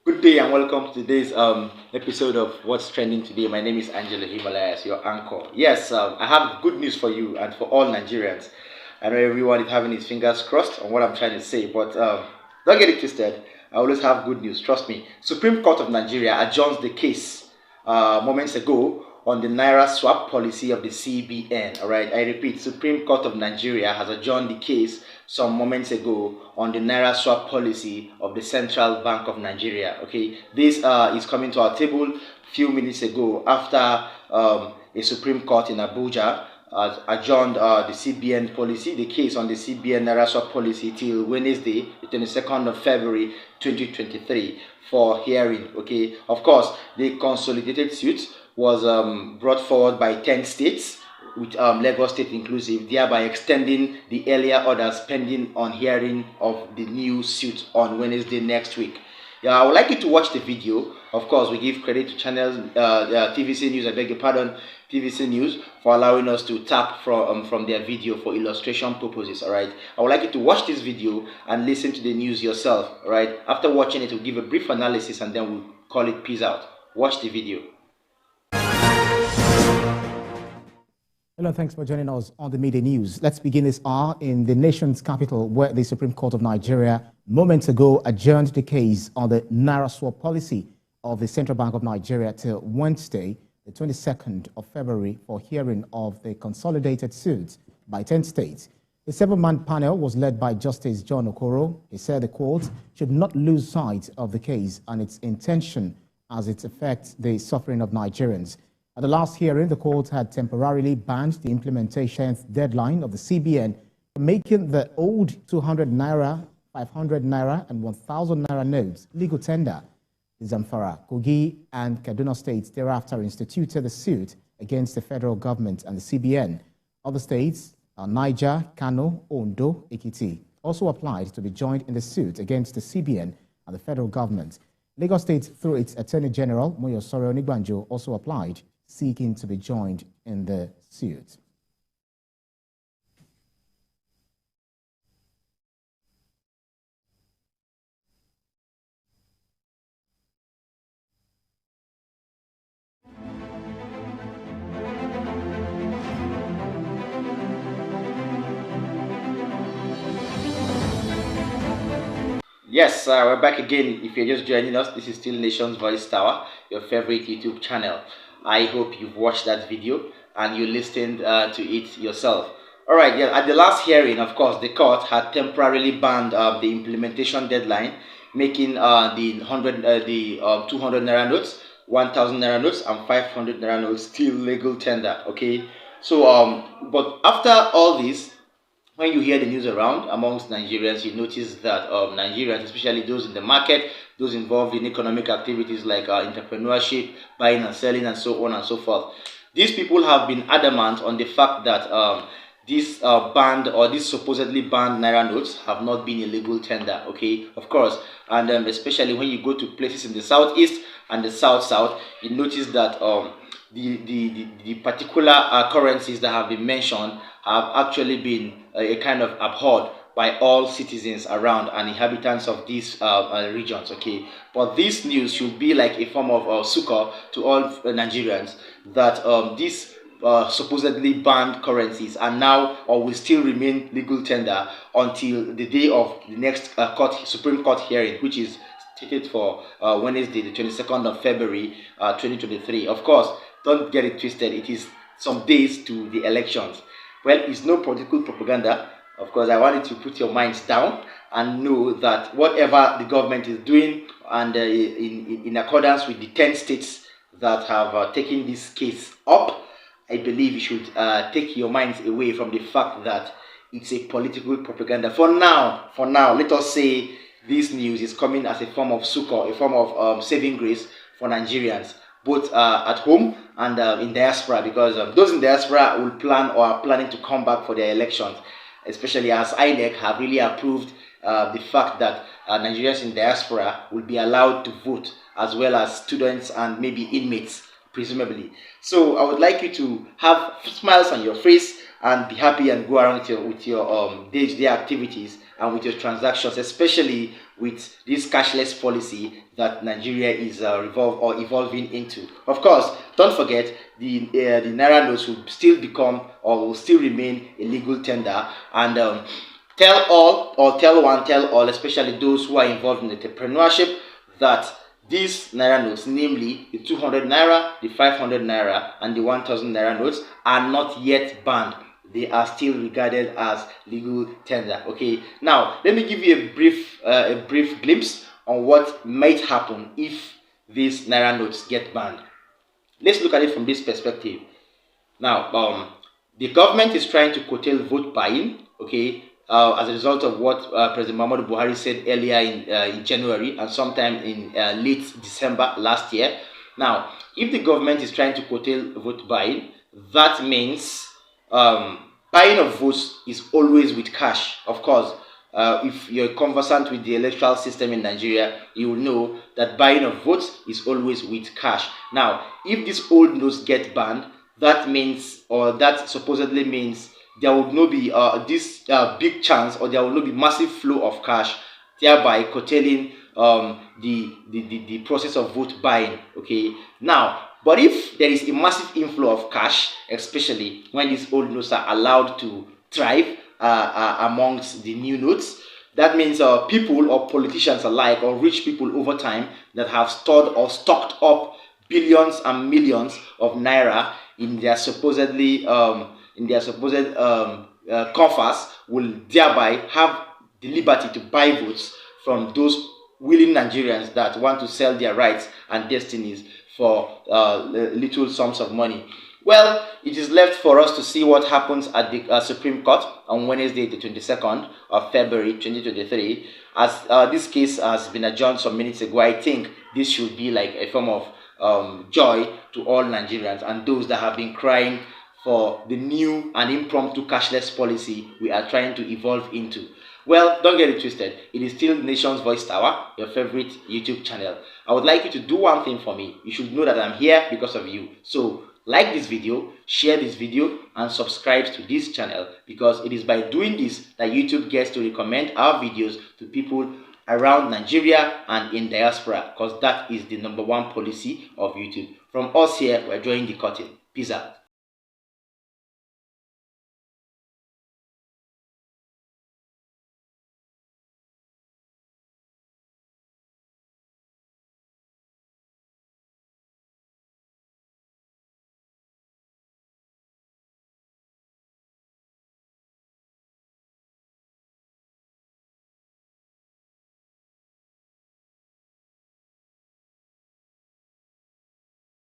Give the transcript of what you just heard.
Good day and welcome to today's episode of What's Trending Today. My name is Angela Himalayas, your anchor. Yes, I have good news for you and for all Nigerians. I know everyone is having his fingers crossed on what I'm trying to say, but don't get it twisted. I always have good news, trust me. Supreme Court of Nigeria adjourns the case moments ago on the Naira swap policy of the CBN. All right, I repeat, Supreme Court of Nigeria has adjourned the case some moments ago on the Naira swap policy of the Central Bank of Nigeria. Okay, this is coming to our table a few minutes ago after a Supreme Court in Abuja adjourned the CBN policy, the case on the CBN Naira swap policy till Wednesday, the 22nd of February 2023 for hearing. Okay, of course, the consolidated suit was brought forward by 10 states, with Lagos State inclusive, thereby extending the earlier orders pending on hearing of the new suit on Wednesday next week. Yeah, I would like you to watch the video. Of course, we give credit to channels, TVC News, I beg your pardon, TVC News, for allowing us to tap from their video for illustration purposes, all right? I would like you to watch this video and listen to the news yourself, all right? After watching it, we'll give a brief analysis and then we'll call it peace out. Watch the video. Hello, thanks for joining us on the Media News. Let's begin this hour in the nation's capital, where the Supreme Court of Nigeria moments ago adjourned the case on the Naira swap policy of the Central Bank of Nigeria till Wednesday, the 22nd of February, for hearing of the consolidated suit by 10 states. The seven-man panel was led by Justice John Okoro. He said the court should not lose sight of the case and its intention as it affects the suffering of Nigerians. At the last hearing, the court had temporarily banned the implementation deadline of the CBN, making the old 200 Naira, 500 Naira, and 1,000 Naira notes legal tender. The Zamfara, Kogi, and Kaduna states thereafter instituted the suit against the federal government and the CBN. Other states, Niger, Kano, Ondo, Ekiti, also applied to be joined in the suit against the CBN and the federal government. Lagos State, through its Attorney General, Moyosoro Onigbanjo, also applied, seeking to be joined in the suit. Yes, we're back again. If you're just joining us, this is still Nation's Voice Tower, your favorite YouTube channel. I hope you've watched that video and you listened to it yourself. All right, yeah, at the last hearing, of course, the court had temporarily banned the implementation deadline, making the 200 Naira notes, 1,000 Naira notes, and 500 Naira notes still legal tender. Okay, so but after all this, when you hear the news around amongst Nigerians, you notice that Nigerians, especially those in the market, those involved in economic activities like entrepreneurship, buying and selling, and so on and so forth, these people have been adamant on the fact that this banned or these supposedly banned Naira notes have not been a legal tender. Okay, of course, and especially when you go to places in the southeast and the south, you notice that the particular currencies that have been mentioned have actually been a kind of abhorred by all citizens around and inhabitants of these regions. Okay, but this news should be like a form of succor to all Nigerians that these supposedly banned currencies are now or will still remain legal tender until the day of the next Supreme Court hearing, which is stated for Wednesday, the 22nd of February 2023. Of course, don't get it twisted, it is some days to the elections. Well, it's no political propaganda. Of course, I wanted to put your minds down and know that whatever the government is doing and in accordance with the 10 states that have taken this case up, I believe you should take your minds away from the fact that it's a political propaganda. For now, let us say this news is coming as a form of succor, a form of saving grace for Nigerians, both at home and in diaspora, because those in diaspora will plan or are planning to come back for their elections, especially as INEC have really approved the fact that Nigerians in diaspora will be allowed to vote, as well as students and maybe inmates, presumably. So I would like you to have smiles on your face and be happy and go around with your day-to-day activities and with your transactions, especially with this cashless policy that Nigeria is evolving into. Of course, don't forget the Naira notes will still become or will still remain a legal tender, and tell all, or tell one, tell all, especially those who are involved in entrepreneurship, that these Naira notes, namely the 200 Naira, the 500 Naira, and the 1000 Naira notes, are not yet banned. They are still regarded as legal tender. Okay, now let me give you a brief glimpse on what might happen if these Naira notes get banned. Let's look at it from this perspective. Now, the government is trying to curtail vote buying, okay, as a result of what President Muhammadu Buhari said earlier in January and sometime in late December last year. Now, if the government is trying to curtail vote buying, that means buying of votes is always with cash. Of course, if you're conversant with the electoral system in Nigeria, you will know that buying of votes is always with cash. Now, if these old notes get banned, that means, or that supposedly means, there would not be this big chance, or there will not be massive flow of cash, thereby curtailing the process of vote buying. Okay, now, but if there is a massive inflow of cash, especially when these old notes are allowed to thrive amongst the new notes, that means people or politicians alike, or rich people over time that have stored or stocked up billions and millions of naira in their coffers, will thereby have the liberty to buy votes from those willing Nigerians that want to sell their rights and destinies for little sums of money. Well, it is left for us to see what happens at the Supreme Court on Wednesday, the 22nd of February 2023. As this case has been adjourned some minutes ago, I think this should be like a form of joy to all Nigerians and those that have been crying for the new and impromptu cashless policy we are trying to evolve into. Well, don't get it twisted. It is still Nation's Voice Tower, your favorite YouTube channel. I would like you to do one thing for me. You should know that I'm here because of you. So, like this video, share this video, and subscribe to this channel, because it is by doing this that YouTube gets to recommend our videos to people around Nigeria and in diaspora, because that is the #1 policy of YouTube. From us here, we're drawing the curtain. Peace out.